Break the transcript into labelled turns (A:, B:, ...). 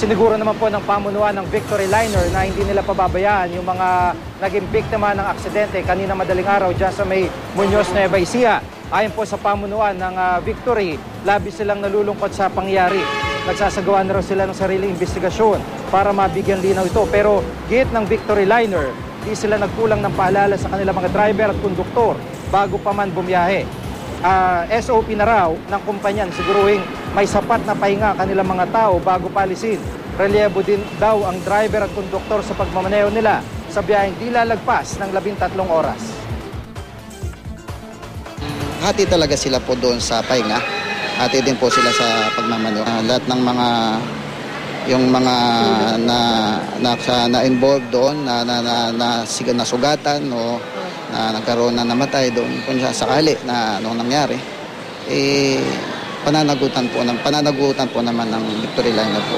A: Isiniguro naman po ng pamunuan ng Victory Liner na hindi nila pababayaan yung mga naging biktima ng aksidente kanina madaling araw dyan sa may Muñoz, Nueva Ecija. Ayon po sa pamunuan ng Victory, labis silang nalulungkot sa pangyari. Nagsasagawa na raw sila ng sariling investigasyon para mabigyan linaw ito. Pero gate ng Victory Liner, di sila nagkulang ng paalala sa kanilang mga driver at konduktor bago pa man bumiyahe. SOP na raw ng kumpanya siguruhing may sapat na pahinga kanilang mga tao bago palisin. Relievo din daw ang driver at konduktor sa pagmamaneho nila sa biyaheng di lalagpas ng 13 oras.
B: Hati talaga sila po doon sa pahinga. Hati din po sila sa pagmamaneho. Lahat ng mga yung mga na-involved doon na sugatan o na nagkaroon na namatay doon kung sakali na anong nangyari, pananagutan po naman ng Victory Liner po.